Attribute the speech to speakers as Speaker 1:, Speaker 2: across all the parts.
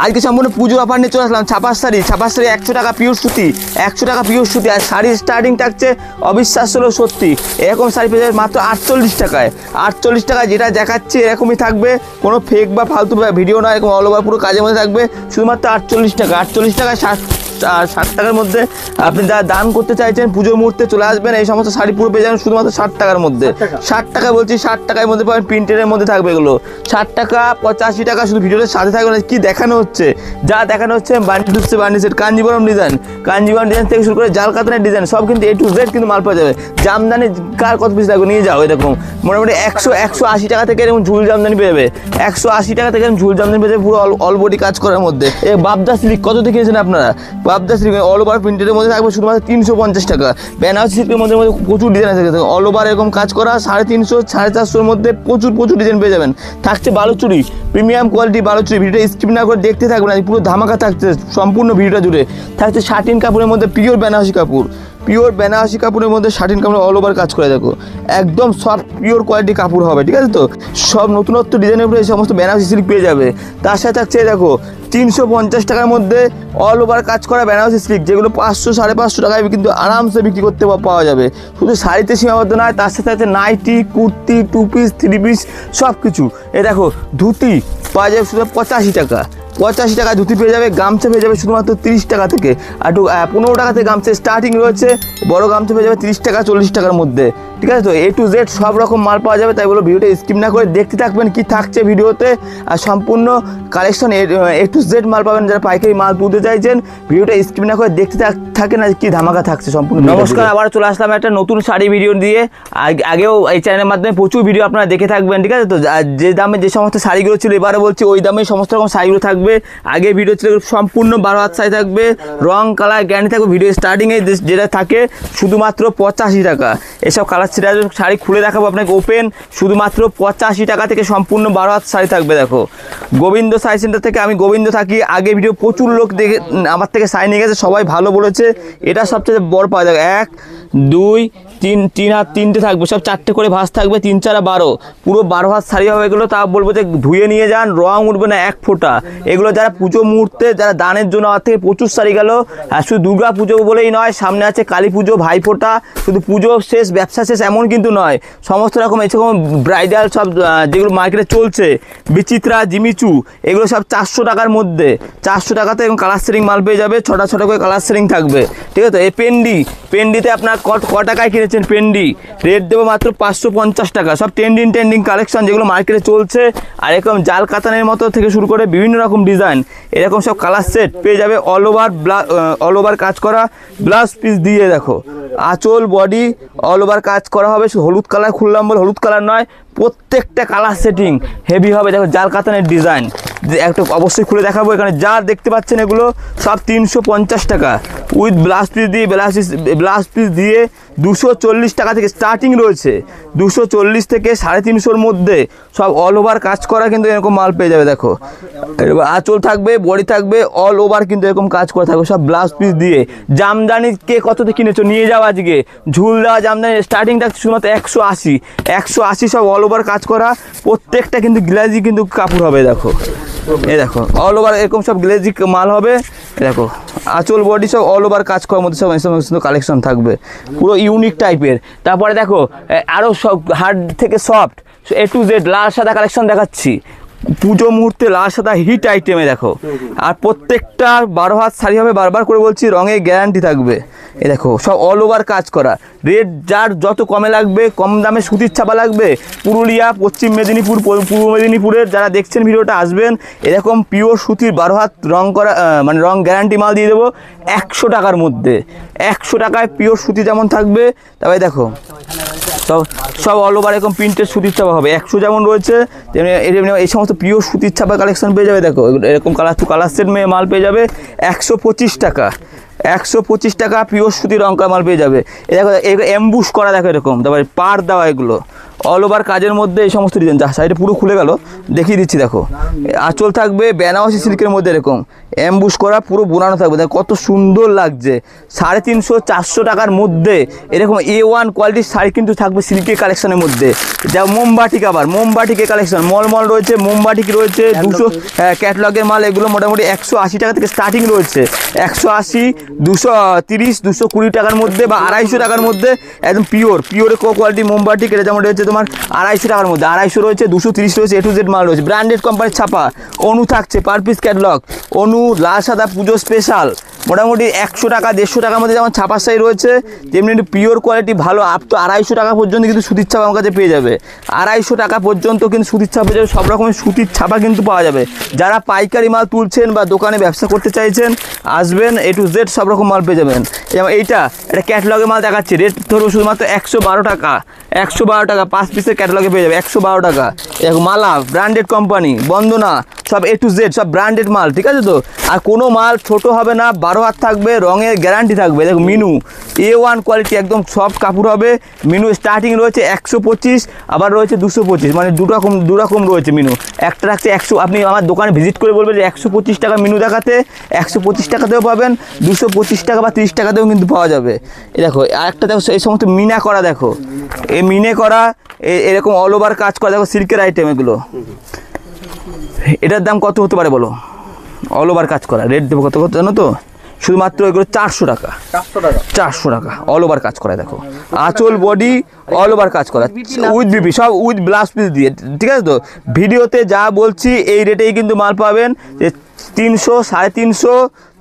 Speaker 1: আজকে সম্পূর্ণ পুজো অফার নিয়ে চলে আসলাম। ছাপার শাড়ি 100 টাকা পিওর সুতি, 100 টাকা পিওর সুতি। আর শাড়ির স্টার্টিং থাকছে অবিশ্বাস্য হলো সত্যি, এরকম শাড়ি পেয়ে যাবে মাত্র 48 টাকায়। 48 টাকায় যেটা দেখাচ্ছে এরকমই থাকবে, কোনো ফেক বা ফালতু ভিডিও নয়, এরকম অল ওভার পুরো কাজের মধ্যে থাকবে। শুধুমাত্র 48 টাকা। 48 টাকায় 60 টাকার মধ্যে আপনি যারা দান করতে চাইছেন পুজোর মুহূর্তে চলে আসবেন, এই সমস্ত শাড়ি পুরো পেয়ে যাবেন শুধুমাত্র 60 টাকার মধ্যে। 60 টাকা বলছি, 60 টাকার মধ্যে পাবেন, প্রিন্টের মধ্যে থাকবে এগুলো। 60 টাকা 85 টাকা শুধু ভিডিওর সাথে থাকবে না। কি দেখানো হচ্ছে, যা দেখানো হচ্ছে bundle Kanjeevaram design, Kanjeevaram design থেকে শুরু করে জাল কাতানের ডিজাইন সব কিন্তু A to Z কিন্তু মাল পাওয়া যাবে। জামদানি কার কত পিস লাগবে নিয়ে যাও, এরকম মোটামুটি 180 টাকা থেকে এরকম ঝুল জামদানি পেয়ে যাবে। 180 টাকা থেকে ঝুল জামদানি পেয়ে যাবে পুরো অল বডি কাজ করার মধ্যে। এই বাবদা সিল্ক কত দেখিয়েছেন আপনারা? বাবদা সিল্ক অল ওভার প্রিন্টের মধ্যে থাকবে শুধুমাত্র 350 টাকা। বেনারসি সিল্কের মধ্যে প্রচুর ডিজাইন আছে, অল ওভার এরকম কাজ করা 350 450 মধ্যে প্রচুর ডিজাইন পেয়ে যাবেন। থাকছে বালুচুরি, প্রিমিয়াম কোয়ালিটি বালুচুরি। ভিডিওটা স্কিপ না করে দেখতে থাকবেন, পুরো ধামাকা থাকছে সম্পূর্ণ ভিডিওটা জুড়ে। থাকছে শাটিন কাপড়ের মধ্যে পিওর বেনারসি কাপড়, পিওর বেনারসি কাপড়ের মধ্যে শাটিন কাপড় অল ওভার কাজ করে। দেখো একদম সফট পিওর কোয়ালিটি কাপড় হবে, ঠিক আছে তো? সব নতুনত্ব ডিজাইনের উপরে এই সমস্ত বেনারসি সিল্ক পেয়ে যাবে। তার সাথে থাকছে দেখো 350 টাকার মধ্যে অল ওভার কাজ করা বেনারসি সিল্ক, যেগুলো 500 550 টাকায় কিন্তু আরামসে বিক্রি করতে পাওয়া যাবে। শুধু শাড়িতে সীমাবদ্ধ নয়, তার সাথে আছে নাইটি, কুর্তি, 2 পিস 3 পিস সব কিছু। এ দেখো ধুতি পাওয়া যাবে শুধু 85 টাকা। 85 টাকা ধুতি পেয়ে যাবে। গামছা পেয়ে যাবে শুধুমাত্র 30 টাকা থেকে, আর একটু 15 টাকা থেকে গামছা স্টার্টিং রয়েছে। বড় গামছা পেয়ে যাবে 30 টাকা 40 টাকার মধ্যে, ঠিক আছে তো? A to Z সব রকম মাল পাওয়া যাবে। তাই বলো ভিডিওটা স্কিপ না করে দেখতে থাকবেন কি থাকছে ভিডিওতে। আর সম্পূর্ণ কালেকশন A to Z মাল পাবেন। যারা পাইকারি মাল তুলতে চাইছেন ভিডিওটা স্কিপ না করে দেখতে থাকেন আর কি ধামাকা থাকছে সম্পূর্ণ। নমস্কার, আবার চলে আসলাম একটা নতুন শাড়ি ভিডিও দিয়ে। আগেও এই চ্যানেলের মাধ্যমে প্রচুর ভিডিও আপনারা দেখে থাকবেন, ঠিক আছে তো? যে দামে যে সমস্ত শাড়িগুলো ছিল এবারে বলছি ওই দামে সমস্ত রকম শাড়িগুলো থাকবে। আগে ভিডিও ছিল সম্পূর্ণ 12 হাত শাড়ি থাকবে, রং কালার গ্যারান্টি থাকবে। ভিডিও স্টার্টিংয়ে যেটা থাকে শুধুমাত্র 85 টাকা। এসব কালার শাড়ি খুলে দেখাবো আপনাকে ওপেন, শুধুমাত্র 85 টাকা থেকে সম্পূর্ণ 12 হাত শাড়ি থাকবে। দেখো গোবিন্দ শাড়ি সেন্টার থেকে, আমি গোবিন্দ থাকি। আগে ভিডিও প্রচুর লোক দেখে আমার থেকে শাড়ি নিয়ে গেছে, সবাই ভালো বলেছে। এটা সবচেয়ে বড় পাওয়া যাবে। 1 2 3 হাত 3টে থাকবে, সব 4টে করে ভাঁজ থাকবে, 3 4 12, পুরো 12 হাত শাড়ি হবে এগুলো। তা বলবো যে ধুয়ে নিয়ে যান, রং উঠবে না এক ফোঁটা। এগুলো যারা পুজো মুহূর্তে যারা দানের জন্য আমার থেকে প্রচুর শাড়ি গেল। আর শুধু দুর্গা পুজো বলেই নয়, সামনে আছে কালী পুজো, ভাইফোঁটা, শুধু পুজো শেষ ব্যবসা শেষ এমন কিন্তু নয়। সমস্ত রকম এরকম ব্রাইডাল সব যেগুলো মার্কেটে চলছে, বিচিত্রা, জিমিচু, এগুলো সব 400 টাকার মধ্যে। 400 টাকাতে এবং কালার সেটিং মাল পেয়ে যাবে। 6টা করে কালার সেটিং থাকবে, ঠিক আছে? এই পেন্ডিতে আপনার ক টাকায় কিনেছেন পেন্ডি, রেট দেবো মাত্র 550 টাকা। সব ট্রেন্ডিং কালেকশন যেগুলো মার্কেটে চলছে। আর এরকম জাল কাতানের মতো থেকে শুরু করে বিভিন্ন রকম ডিজাইন, এরকম সব কালার সেট পেয়ে যাবে। অল ওভার কাজ করা ব্লাউজ পিস দিয়ে। দেখো আঁচল বডি অল ওভার কাজ করা হবে। হলুদ কালার খুললাম বলে হলুদ কালার নয়, প্রত্যেকটা কালার সেটিং হেভি হবে। দেখো জাল কাতানের ডিজাইন একটা অবশ্যই খুলে দেখাবো। এখানে যা দেখতে পাচ্ছেন এগুলো সব 350 টাকা উইথ ব্লাউজ পিস দিয়ে 240 টাকা থেকে স্টার্টিং রয়েছে। 240 থেকে 350 মধ্যে সব অল ওভার কাজ করা কিন্তু এরকম মাল পেয়ে যাবে। দেখো আঁচল থাকবে, বডি থাকবে, অল ওভার কিন্তু এরকম কাজ করা থাকবে সব ব্লাউজ পিস দিয়ে। জামদানি কে কততে কিনেছো নিয়ে যাও আজকে। ঝুল দেওয়া জামদানি স্টার্টিংটা শুধুমাত্র 180 সব অল ওভার কাজ করা। প্রত্যেকটা কিন্তু গ্লেজি কিন্তু কাপড় হবে। দেখো দেখো অল ওভার এরকম সব গ্লেজি মাল হবে। দেখো আঁচল বডি সব অল ওভার কাজ করার মধ্যে সব কালেকশন থাকবে পুরো ইউনিক টাইপের। তারপরে দেখো আরও সব হার্ড থেকে সফট A to Z লাল সাদা কালেকশন দেখাচ্ছি। পুজো মুহূর্তে লাল সাদা হিট আইটেমে দেখো। আর প্রত্যেকটা 12 হাত শাড়ি হবে, বারবার করে বলছি, রঙের গ্যারান্টি থাকবে। এই দেখো সব অল ওভার কাজ করা। রেট যার যত কমে লাগবে, কম দামে সুতির ছাপা লাগবে, পুরুলিয়া, পশ্চিম মেদিনীপুর, পূর্ব মেদিনীপুরের যারা দেখছেন ভিডিওটা আসবেন। এরকম পিওর সুতির 12 হাত রং করা মানে রং গ্যারান্টি মাল দিয়ে দেবো 100 টাকার মধ্যে। 100 টাকায় পিওর সুতি যেমন থাকবে, তবে দেখো সব অল ওভার এরকম প্রিন্টের সুতির ছাপা হবে। 100 যেমন রয়েছে তেমনি এই সমস্ত পিওর সুতির ছাপা কালেকশন পেয়ে যাবে। দেখো এরকম কালার সেট মাল পেয়ে যাবে 125 টাকা। 125 টাকা পিওর সুতি রং করা মাল পেয়ে যাবে। এই দেখো এমবুশ করা, দেখো এরকম। তারপরে পার দেওয়া, এগুলো অল ওভার কাজের মধ্যে এই সমস্ত ডিজাইন। যা সাইডে পুরো খুলে গেল দেখিয়ে দিচ্ছি। দেখো আঁচল থাকবে বেনারসি সিল্কের মধ্যে এরকম অ্যাম্বুশ করা পুরো বোনানো থাকবে, দেখো কত সুন্দর লাগছে। 350-400 টাকার মধ্যে এরকম A1 কোয়ালিটির শাড়ি কিন্তু থাকবে সিল্কের কালেকশনের মধ্যে। যা মোমবাটিক, আবার মোমবাটিকের কালেকশন মলমল রয়েছে, মোমবাটিক রয়েছে 200 ক্যাটলগের মাল। এগুলো মোটামুটি 180 টাকা থেকে স্টার্টিং রয়েছে, 180, 230, 220 টাকার মধ্যে বা 250 টাকার মধ্যে একদম পিওর কোয়ালিটি মোমবাটিক। এটা যেমন রয়েছে তোমার 250 টাকার মধ্যে, 250 রয়েছে, 230 রয়েছে, A to Z মাল রয়েছে। ব্র্যান্ডেড কোম্পানির ছাপা অনু থাকছে, পার পিস ক্যাটলগ অনু, লাল সাদা পুজো স্পেশাল। মোটামুটি 100 টাকা 150 টাকার মধ্যে যেমন ছাপার শাড়ি রয়েছে, তেমনি একটু পিওর কোয়ালিটি ভালো আপ তো 250 টাকা পর্যন্ত কিন্তু সুতির ছাপা আমার কাছে পেয়ে যাবে। 250 টাকা পর্যন্ত কিন্তু সুতির ছাপা পেয়ে যাবে, সব রকমের সুতির ছাপা কিন্তু পাওয়া যাবে। যারা পাইকারি মাল তুলছেন বা দোকানে ব্যবসা করতে চাইছেন আসবেন, A to Z সব রকম মাল পেয়ে যাবেন। যেমন এটা ক্যাটলগের মাল দেখাচ্ছি, রেট ধরবো শুধুমাত্র 112 টাকা, 112 টাকা 5 পিসের ক্যাটলগে পেয়ে যাবে 112 টাকা। দেখো মালা ব্র্যান্ডেড কোম্পানি, বন্দনা সব A to Z সব ব্র্যান্ডেড মাল, ঠিক আছে তো। আর কোনো মাল ছোট হবে না, 12 হাত থাকবে, রঙের গ্যারান্টি থাকবে। দেখো মিনু A1 কোয়ালিটি একদম সফট কাপড় হবে। মিনু স্টার্টিং রয়েছে 125, আবার রয়েছে 225, মানে দু রকম রয়েছে মিনু। একটা রাখছে 100, আপনি আমার দোকানে ভিজিট করে বলবেন যে 125 টাকা মিনু দেখাতে, 125 টাকাতেও পাবেন, 225 টাকা বা 30 টাকাতেও কিন্তু পাওয়া যাবে। এই দেখো আরেকটা দেখো, এই সমস্ত মিনা করা, দেখো এই মিনে করা এরকম অল ওভার কাজ করা, দেখো সিল্কের আইটেম এগুলো। এটার দাম কত হতে পারে বলো? অল ওভার কাজ করা রেট দেবো কত জানো তো? শুধুমাত্র এগুলো 400 টাকা, 400 টাকা অল ওভার কাজ করা। দেখো আঁচল বডি অল ওভার কাজ করা উইথ বিপি, সব উইথ ব্লাউজ পিস দিয়ে, ঠিক আছে তো। ভিডিওতে যা বলছি এই রেটেই কিন্তু মাল পাবেন, যে 300, 350,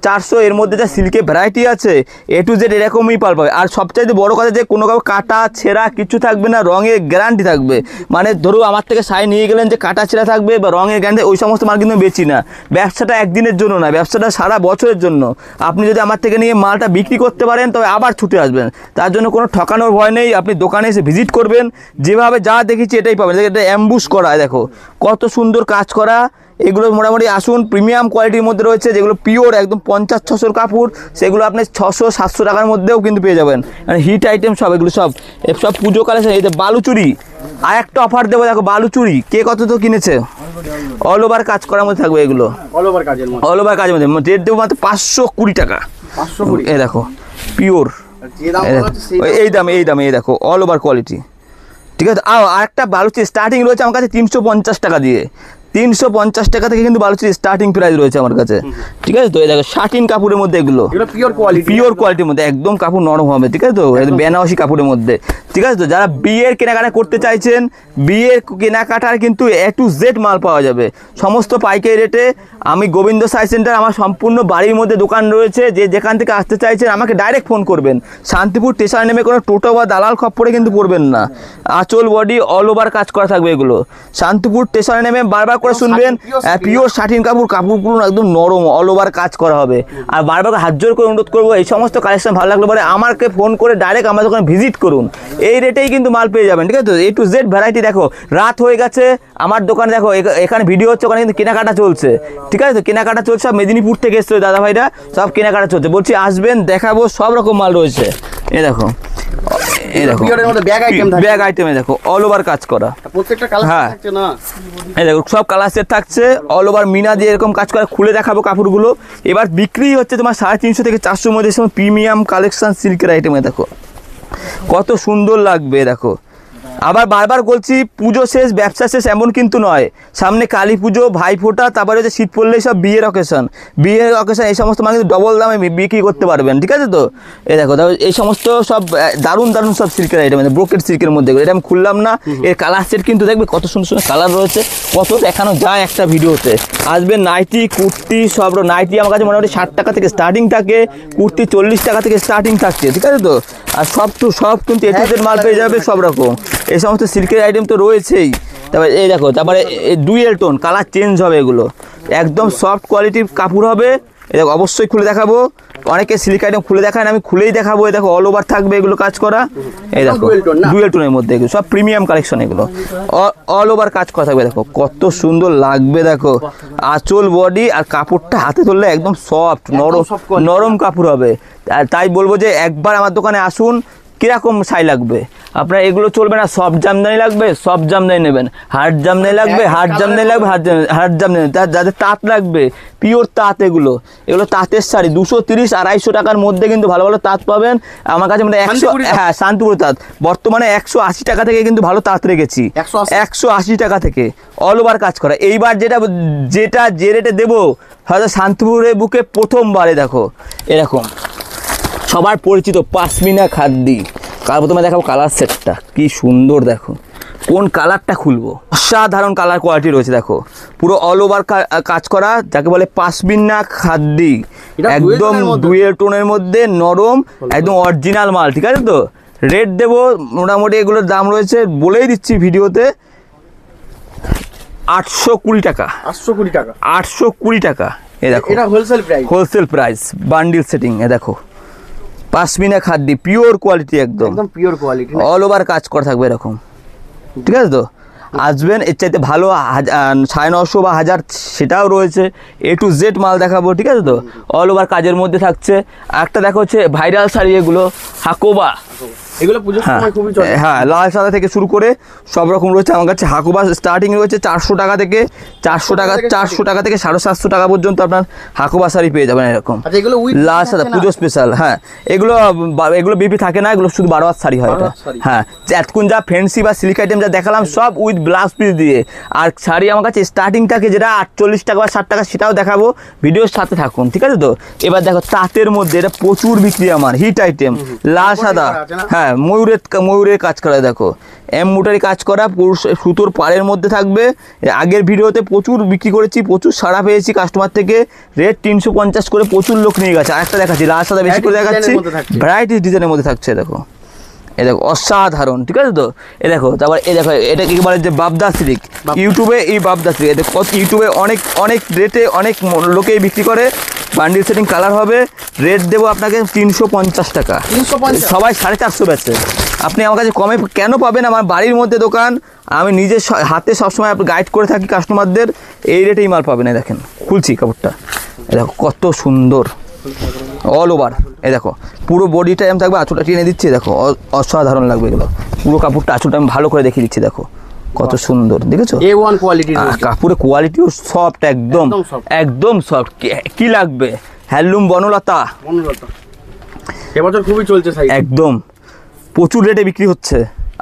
Speaker 1: 400 এর মধ্যে যা সিল্কের ভ্যারাইটি আছে A to Z এরকমই পাল পাবে। আর সবচাইতে বড় কথা যে কোনো কাউ কাটা ছেঁড়া কিছু থাকবে না, রঙের গ্যারান্টি থাকবে। মানে ধরো আমার থেকে শাড়ি নিয়ে গেলেন যে কাটা ছেঁড়া থাকবে বা রঙের গ্যারান্টি, ওই সমস্ত মাল কিন্তু বেচি না। ব্যবসাটা একদিনের জন্য না, ব্যবসাটা সারা বছরের জন্য। আপনি যদি আমার থেকে নিয়ে মালটা বিক্রি করতে পারেন তবে আবার ছুটে আসবেন, তার জন্য কোনো ঠকানোর ভয় নেই। আপনি দোকানে এসে ভিজিট করবেন, যেভাবে যা দেখেছি এটাই পাবেন। এটা অ্যাম্বুশ করা, দেখো কত সুন্দর কাজ করা। এগুলো মোটামুটি আসুন প্রিমিয়াম কোয়ালিটির মধ্যে রয়েছে, যেগুলো পিওর একদম 50-600 কাপড়, সেগুলো আপনি 600-700 টাকার মধ্যেও কিন্তু পেয়ে যাবেন। মানে হিট আইটেম সব, এগুলো সব পুজো কালেকশন। এই যে বালুচুরি, আর একটা অফার দেবো, দেখো বালুচুরি কে কত তো কিনেছে, অল ওভার কাজ করার মধ্যে থাকবে এগুলো, অল ওভার কাজের মধ্যে রেট দেবো মাত্র 520 টাকা। এই দেখো পিওর, এই দামে এই দেখো অল ওভার কোয়ালিটি, ঠিক আছে। আর একটা বালুচুরি স্টার্টিং রয়েছে আমার কাছে 350 টাকা দিয়ে, 350 টাকা থেকে কিন্তু বালুচুরি স্টার্টিং প্রাইস রয়েছে আমার কাছে, ঠিক আছে তো। এই দেখো শাটিন কাপড়ের মধ্যে, এগুলো পিওর কোয়ালিটির মধ্যে, একদম কাপড় নরম হবে, ঠিক আছে তো। বেনারসি কাপড়ের মধ্যে, ঠিক আছে তো। যারা বিয়ের কেনাকাটা করতে চাইছেন, বিয়ের কেনাকাটার কিন্তু A to Z মাল পাওয়া যাবে সমস্ত পাইকারি রেটে। আমি গোবিন্দ সাই সেন্টার, আমার সম্পূর্ণ বাড়ির মধ্যে দোকান রয়েছে। যে যেখান থেকে আসতে চাইছেন আমাকে ডাইরেক্ট ফোন করবেন। শান্তিপুর স্টেশনে নেমে কোনো টোটো বা দালাল খপ্পরে কিন্তু পড়বেন না। আঁচল বডি অল ওভার কাজ করা থাকবে এগুলো। শান্তিপুর স্টেশনে নেমে বারবার করে শুনবেন, পিওর শাটিন কাপড়গুলো একদম নরম, অল ওভার কাজ করা হবে। আর বারবার হাত জোর করে অনুরোধ করবো, এই সমস্ত কালেকশন ভালো লাগলে পরে আমাকে ফোন করে ডাইরেক্ট আমার দোকানে ভিজিট করুন, এই রেটেই কিন্তু মাল পেয়ে যাবেন, ঠিক আছে তো। A to Z variety. দেখো রাত হয়ে গেছে, আমার দোকানে দেখো এখানে ভিডিও হচ্ছে, ওখানে কিন্তু কেনাকাটা চলছে, ঠিক আছে তো। কেনাকাটা চলছে, সব মেদিনীপুর থেকে এসছে দাদা ভাইরা, সব কেনাকাটা চলছে। বলছি আসবেন, দেখাবো, সব রকম মাল রয়েছে। এই দেখো ব্যাগ আইটেমে দেখো অল ওভার কাজ করা, হ্যাঁ এই দেখো সব কালার সেট থাকছে, অল ওভার মিনা দিয়ে এরকম কাজ করা। খুলে দেখাবো কাপড়গুলো। এবার বিক্রি হচ্ছে তোমার 350 থেকে 400 মধ্যে প্রিমিয়াম কালেকশন সিল্কের আইটেমে, দেখো কত সুন্দর লাগবে। দেখো আবার বারবার বলছি, পুজো শেষ ব্যবসা শেষ এমন কিন্তু নয়। সামনে কালী পুজো, ভাইফোঁটা, তারপরে হচ্ছে শীত পড়লেই সব বিয়ের অকেশন, এই সমস্ত মানে কিন্তু ডবল দামে বিক্রি করতে পারবেন, ঠিক আছে তো। এই দেখো এই সমস্ত সব দারুণ সব সিল্কের আইটেম, ব্রোকেট সিল্কের মধ্যে, এটা আমি খুললাম না। এর কালার সেট কিন্তু দেখবে কত সুন্দর সুন্দর কালার রয়েছে, কত দেখানো যায় একটা ভিডিওতে। আসবেন, নাইটি কুর্তি সব, নাইটি আমার কাছে মোটামুটি 60 টাকা থেকে স্টার্টিং থাকে, কুর্তি 40 টাকা থেকে স্টার্টিং থাকছে, ঠিক আছে তো। আর সব কিন্তু A to Z মাল পেয়ে যাবে সব রকম। এই সমস্ত সিল্কের আইটেম তো রয়েছেই। তারপরে এই দেখো, তারপরে ডুয়েল টোন কালার চেঞ্জ হবে, এগুলো একদম সফট কোয়ালিটির কাপড় হবে। এই দেখো অবশ্যই খুলে দেখাবো, অনেকে সিল্ক আইটেম খুলে দেখায় না, আমি খুলেই দেখাবো। এই দেখো অল ওভার থাকবে এগুলো কাজ করা। এই দেখো ডুয়েল টোনের মধ্যে এগুলো সব প্রিমিয়াম কালেকশন, এগুলো অল ওভার কাজ করা থাকবে। দেখো কত সুন্দর লাগবে, দেখো আঁচল বডি, আর কাপড়টা হাতে ধরলে একদম সফট নরম কাপড় হবে। আর তাই বলবো যে একবার আমার দোকানে আসুন, কীরকম শাড়ি লাগবে আপনার? এগুলো চলবে না, সফট জামদানি লাগবে সফট জামদানি নেবেন, হার্ড জামদানি লাগবে হার্ড জামদানি লাগবে হার্ড জামদানি, যাদের তাঁত লাগবে পিওর তাঁত, এগুলো তাঁতের শাড়ি 230-250 টাকার মধ্যে কিন্তু ভালো ভালো তাঁত পাবেন আমার কাছে। মানে 100, হ্যাঁ শান্তিপুর তাঁত বর্তমানে 180 টাকা থেকে কিন্তু ভালো তাঁত রেখেছি, 180 টাকা থেকে অল ওভার কাজ করা। এইবার যেটা যে রেটে দেবো হয়তো শান্তিপুরের বুকে প্রথমবারে দেখো এরকম সবার পরিচিত পাশমিনা খাদ্যি। প্রথমে দেখাবো কালার সেটটা কি সুন্দর, দেখো কোন কালারটা খুলবো, অসাধারণ কালার কোয়ালিটি রয়েছে, দেখো পুরো অল ওভার কাজ করা, যাকে বলে পাশমিনা খাদ্যি, একদম ডুয়েল টোনের মধ্যে নরম, একদম অরিজিনাল মাল। ঠিক আছে তো, রেট দেবো মোটামুটি এগুলোর দাম রয়েছে বলেই দিচ্ছি ভিডিওতে 820 টাকা। 820 টাকা। এ দেখো
Speaker 2: এটা
Speaker 1: হোলসেল প্রাইস বান্ডিল সেটিং। এ দেখো পাশমিনা খাদ্যি পিওর কোয়ালিটি, একদম
Speaker 2: পিওর কোয়ালিটি,
Speaker 1: অল ওভার কাজ করা থাকবে এরকম। ঠিক আছে তো, আসবেন, এর চাইতে ভালো 950 বা 1000 সেটাও রয়েছে, A to Z মাল দেখাবো। ঠিক আছে তো, অল ওভার কাজের মধ্যে থাকছে। একটা দেখো হচ্ছে ভাইরাল শাড়ি, এগুলো হাকোবা,
Speaker 2: এগুলো পুজোর সময় খুবই চলে।
Speaker 1: হ্যাঁ লাল সাদা থেকে শুরু করে সব রকম রয়েছে আমার কাছে। হাকুবা স্টার্টিং রয়েছে 400 টাকা থেকে, 400 টাকা থেকে 750 টাকা পর্যন্ত আপনার হাকুবা শাড়ি পেয়ে যাবেন এরকম লাল সাদা পুজো স্পেশাল। হ্যাঁ এগুলো বিপি থাকে না, এগুলো শুধু 12 হাত শাড়ি হয় এটা। হ্যাঁ এতক্ষণ যা ফ্যান্সি বা সিল্ক আইটেম যা দেখালাম সব উইথ ব্লাউজ পিস দিয়ে। আর শাড়ি আমার কাছে স্টার্টিং থাকে যেটা 48 টাকা বা 60 টাকা, সেটাও দেখাবো, ভিডিওর সাথে থাকুন। ঠিক আছে তো, এবার দেখো তাঁতের মধ্যে এটা প্রচুর বিক্রি আমার, হিট আইটেম লাল সাদা। হ্যাঁ ময়ূরের কাজ করা, দেখো এমব্রয়ডারি কাজ করা, সুতোর পাড়ের মধ্যে থাকবে। আগের ভিডিওতে প্রচুর বিক্রি করেছি, প্রচুর সাড়া পেয়েছি কাস্টমার থেকে, রেট 350 করে প্রচুর লোক নিয়ে গেছে। আরেকটা দেখাচ্ছি লাল সাদা বেশি করে দেখাচ্ছি, ভ্যারাইটিস ডিজাইনের মধ্যে থাকছে। দেখো এ দেখো অসাধারণ। ঠিক আছে তো, এ দেখো তারপর এ দেখো এটা কি বলে যে বাবদা সিল্ক, ইউটিউবে এই বাবদা সিল্ক, এটা ইউটিউবে অনেক রেটে অনেক লোকেই বিক্রি করে। বান্ডিল সেটিং কালার হবে, রেট দেবো আপনাকে 350 টাকা। সবাই 450 বেচে, আপনি আমার কাছে কমে কেন পাবেন? আমার বাড়ির মধ্যে দোকান, আমি নিজে হাতে সবসময় গাইড করে থাকি কাস্টমারদের, এই রেটেই মাল পাবেন। এই দেখেন খুলছি কাপড়টা, এ দেখো কত সুন্দর অল ওভার। এই দেখো পুরো বডিটা এম থাকবে, আঁচলটা টেনে দিচ্ছি, দেখো অসাধারণ লাগবে এগুলো। পুরো কাপড়টা আঁচলটা আমি ভালো করে দেখিয়ে দিচ্ছি, দেখো কত সুন্দর, দেখেছো
Speaker 2: A1 কোয়ালিটি,
Speaker 1: কাপড়ের কোয়ালিটিও সফট, একদম সফট। কি লাগবে? হ্যান্ডলুম বনলতা
Speaker 2: এবছর খুবই চলছে,
Speaker 1: একদম প্রচুর রেটে বিক্রি হচ্ছে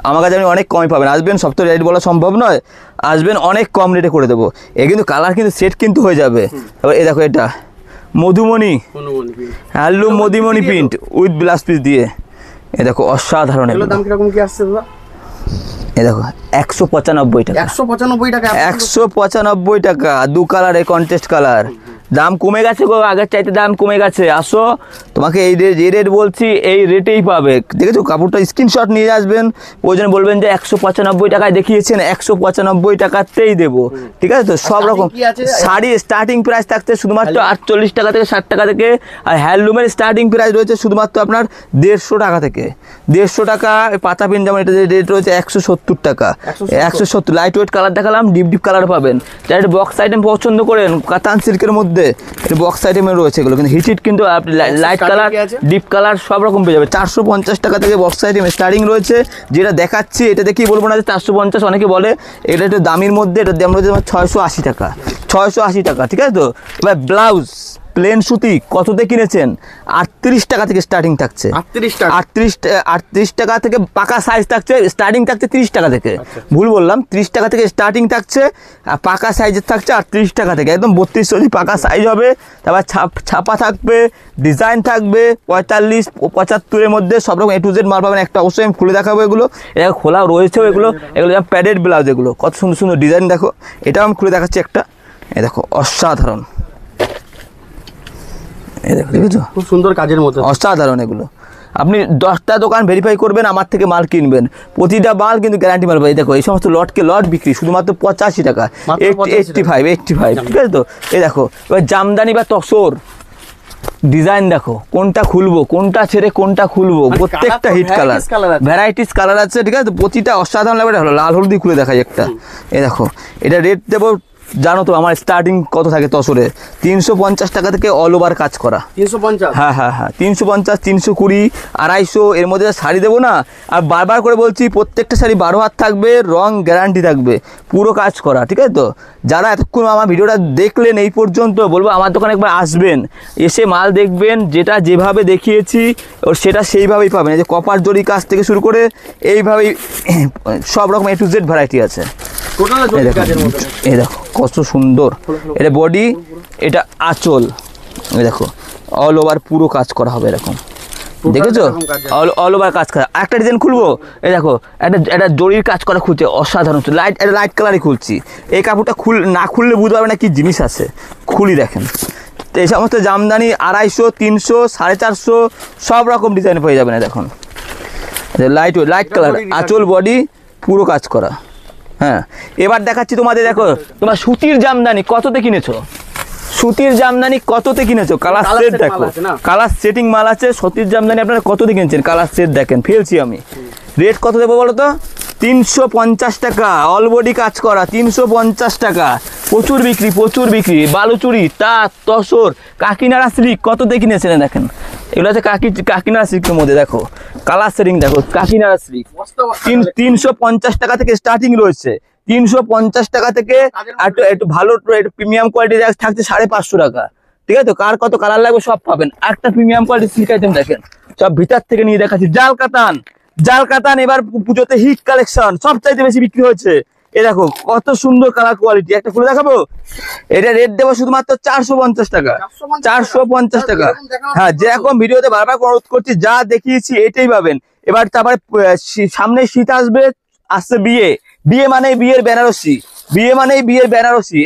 Speaker 1: আমার কাছে, আপনি অনেক কমে পাবেন। আসবেন, সব তো রেট বলা সম্ভব নয়, আসবেন অনেক কম রেটে করে দেবো। এ কিন্তু কালার কিন্তু সেট কিন্তু হয়ে যাবে। তারপর এই দেখো এটা Madhumani handloom Madhumani print with blouse piece দিয়ে, এ দেখো অসাধারণ।
Speaker 2: দাম কিরকম কি আসছে দাদা?
Speaker 1: এ দেখো 195 টাকা। 195 টাকা, 2 কালারের কন্টেস্ট কালার। দাম কমে গেছে গো, আগের চাইতে দাম কমে গেছে। আসো, তোমাকে এই যে রেট বলছি এই রেটেই পাবে। দেখেছো কাপড়টা স্ক্রিনশট নিয়ে আসবেন, ওই জন্য বলবেন যে 195 টাকায় দেখিয়েছেন, 195 টাকাতেই দেবো। ঠিক আছে তো, সব রকম শাড়ি স্টার্টিং প্রাইস থাকছে শুধুমাত্র 48 টাকা থেকে 60 টাকা থেকে। আর হ্যান্ডলুমের স্টার্টিং প্রাইস রয়েছে শুধুমাত্র আপনার 150 টাকা থেকে। 150 টাকা পাতা পিন, যেমন এটা রেট রয়েছে 170 টাকা। 170 লাইট ওয়েট কালার দেখালাম, ডিপ কালার পাবেন। যারা বক্স আইটেম পছন্দ করেন কাতান সিল্কের মধ্যে, এটা বক্স আইটেমে রয়েছে এগুলো, কিন্তু হিট কিন্তু লাইট কালার ডিপ কালার সব রকম পেয়ে যাবে। 450 টাকা থেকে বক্স আইটেম স্টার্টিং রয়েছে, যেটা দেখাচ্ছি এটা দেখেই বলবো না যে 450, অনেকে বলে এটা একটু দামির মধ্যে, এটা দাম রয়েছে 680 টাকা। 680 টাকা। ঠিক আছে তো, এবার ব্লাউজ প্লেন সুতি কততে কিনেছেন? 38 টাকা থেকে স্টার্টিং থাকছে। 38 টাকা থেকে পাকা সাইজ থাকছে, স্টার্টিং থাকছে 30 টাকা থেকে। ভুল বললাম, 30 টাকা থেকে স্টার্টিং থাকছে, আর পাকা সাইজের থাকছে 38 টাকা থেকে, একদম 32 সরি পাকা সাইজ হবে। তারপর ছাপা থাকবে, ডিজাইন থাকবে 45 75-এর মধ্যে, সব রকম A to Z মাল পাবেন। একটা অবশ্যই আমি খুলে দেখাবো, এগুলো খোলা রয়েছেও, এগুলো যেমন প্যাডেড ব্লাউজ, এগুলো কত সুন্দর সুন্দর ডিজাইন। দেখো এটাও আমি খুলে দেখাচ্ছি একটা, এ দেখো অসাধারণ। দেখেছো
Speaker 2: খুব সুন্দর কাজের মধ্যে,
Speaker 1: অসাধারণ। এগুলো আপনি 10টা দোকান ভেরিফাই করবেন, আমার থেকে মাল কিনবেন, প্রতিটা মাল কিন্তু গ্যারান্টি মাল পাই। দেখো এই সমস্ত লট বিক্রি শুধুমাত্র 85 টাকা, 85। ঠিক আছে তো, এই দেখো এবার জামদানি বা তসর ডিজাইন, দেখো কোনটা খুলবো, কোনটা ছেড়ে কোনটা খুলবো, প্রত্যেকটা হিট কালার, ভ্যারাইটিস কালার আছে। ঠিক আছে, প্রতিটা অসাধারণ লাগবে। লাল হলুদি খুলে দেখাই একটা, এই দেখো এটা রেট দেবো জানো তো আমার স্টার্টিং কত থাকে তসরে 350 টাকা থেকে অল ওভার কাজ করা।
Speaker 2: 350?
Speaker 1: হ্যাঁ হ্যাঁ হ্যাঁ, 350, 320, 250 এর মধ্যে শাড়ি দেবো না। আর বারবার করে বলছি, প্রত্যেকটা শাড়ি 12 হাত থাকবে, রং গ্যারান্টি থাকবে, পুরো কাজ করা, ঠিক আছে তো? যারা এতক্ষণ আমার ভিডিওটা দেখলেন এই পর্যন্ত, বলবো আমার দোকানে একবার আসবেন, এসে মাল দেখবেন, যেটা যেভাবে দেখিয়েছি ওর সেটা সেইভাবেই পাবেন। এই যে কপার জরি কাজ থেকে শুরু করে এইভাবেই সব রকম A to Z ভ্যারাইটি আছে।
Speaker 2: টোটাল কাজের মধ্যে
Speaker 1: এই দেখো কত সুন্দর, এটা বডি, এটা আঁচল, এই দেখো অল ওভার পুরো কাজ করা হবে এরকম, দেখেছো? অল ওভার কাজ করা। একটা ডিজাইন খুলবো, এই দেখো একটা জরির কাজ করা খুলছে, অসাধারণ, লাইট কালারই খুলছি। এই কাপড়টা না খুললে বুঝতে পারবে না কি জিনিস আছে। খুলি দেখেন, তো এই সমস্ত জামদানি 250, 300, 450 সব রকম ডিজাইন পেয়ে যাবেন। দেখুন লাইট কালার, আঁচল, বডি পুরো কাজ করা। হ্যাঁ, এবার দেখাচ্ছি তোমাদের, দেখো তোমার সুতির জামদানি কততে কিনেছো, সুতির জামদানি কততে কিনেছো, কালার সেট দেখো, কালার সেটিং মাল আছে। সুতির জামদানি আপনারা কততে কিনেছেন, কালার সেট দেখেন, ফেলছি আমি। রেট কত দেবো বলো তো? 350 টাকা, অল বডি কাজ করা, 350 টাকা। প্রচুর বিক্রি। বালুচুরি, তাঁত, তসর, কাকিনাড়া সিল্ক কততে কিনেছেন দেখেন। এগুলো আছে কাকিনাড়া সিল্কের মধ্যে, দেখো কালার সেটিং দেখো, কাকিনাড়া সিল্ক 350 টাকা থেকে স্টার্টিং রয়েছে। 350 টাকা থেকে একটু ভালো একটু প্রিমিয়াম কোয়ালিটি থাকছে 550 টাকা, ঠিক আছে তো? কার কত কালার লাগবে সব পাবেন। একটা প্রিমিয়াম কোয়ালিটি সিল্ক আইটেম দেখেন, সব ভিতর থেকে নিয়ে দেখাচ্ছি। জাল কাতান এবার পুজোতে হিট কালেকশন, সবচাইতে বেশি বিক্রি হয়েছে। এ দেখো কত সুন্দর কালার কোয়ালিটি, একটা খুলে দেখাবো। এটা রেট দেবো শুধুমাত্র 450 টাকা, 450 টাকা। হ্যাঁ, যেরকম ভিডিওতে বারবার অনুরোধ করছি, যা দেখিয়েছি এটাই পাবেন। এবার তারপরে সামনে শীত আসছে বিয়ে মানে বিয়ের বেনারসি,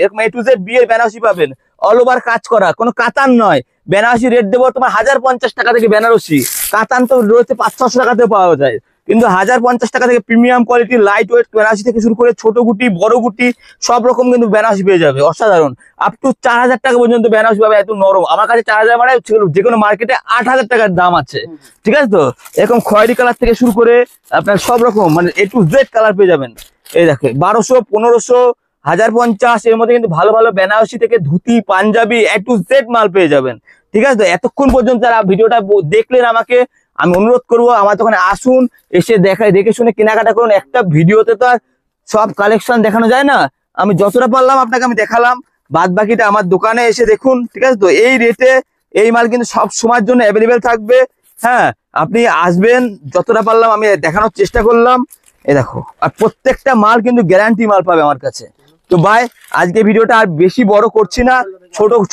Speaker 1: এরকম A to Z বিয়ের বেনারসি পাবেন, অল ওভার কাজ করা, কোনো কাতান নয়। বেনারসি রেট দেবো তোমার 1050 টাকা থেকে বেনারসি। কাতান তো রয়েছে 500-600 টাকাতেও পাওয়া যায়, কিন্তু 1050 টাকা থেকে premium quality light weight Banarasi থেকে শুরু করে ছোট গুটি, বড় গুটি সব রকম কিন্তু বেনারসি পেয়ে যাবে। অসাধারণ, আপ টু 4000 টাকা পর্যন্ত বেনারসি পাবে, এত নরম। আমার কাছে 4000 মানে যে কোনো মার্কেটে 8000 টাকার দাম আছে, ঠিক আছে তো? এরকম খয়েরি কালার থেকে শুরু করে আপনার সব রকম মানে A to Z কালার পেয়ে যাবেন। এই দেখে 1200, 1500, 1050 এর মধ্যে কিন্তু ভালো ভালো বেনারসি থেকে dhoti, panjabi A to Z মাল পেয়ে যাবেন, ঠিক আছে তো? এতক্ষণ পর্যন্ত যারা ভিডিওটা দেখলেন, আমাকে আমি অনুরোধ করবো আমার দোকানে আসুন, এসে দেখে শুনে কেনাকাটা করুন। একটা ভিডিওতে তো আর সব কালেকশন দেখানো যায় না, আমি যতটা পারলাম আপনাকে আমি দেখালাম, বাদ বাকিটা আমার দোকানে এসে দেখুন, ঠিক আছে তো? এই রেটে এই মাল কিন্তু সব সময়ের জন্য অ্যাভেলেবেল থাকবে। হ্যাঁ, আপনি আসবেন, যতটা পারলাম আমি দেখানোর চেষ্টা করলাম। এই দেখো, আর প্রত্যেকটা মাল কিন্তু গ্যারান্টি মাল পাবে আমার কাছে। তো ভাই, আজকে ভিডিওটা আর বেশি বড় করছি না,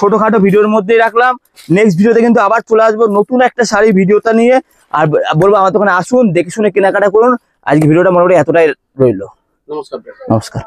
Speaker 1: ছোটখাটো ভিডিওর মধ্যেই রাখলাম। নেক্সট ভিডিওতে কিন্তু আবার চলে আসবো নতুন একটা শাড়ি ভিডিওটা নিয়ে, আর বলবো আমার দোকানে আসুন, দেখে শুনে কেনাকাটা করুন। আজকে ভিডিওটা মোটামুটি এতটাই রইলো।
Speaker 2: নমস্কার।
Speaker 1: নমস্কার।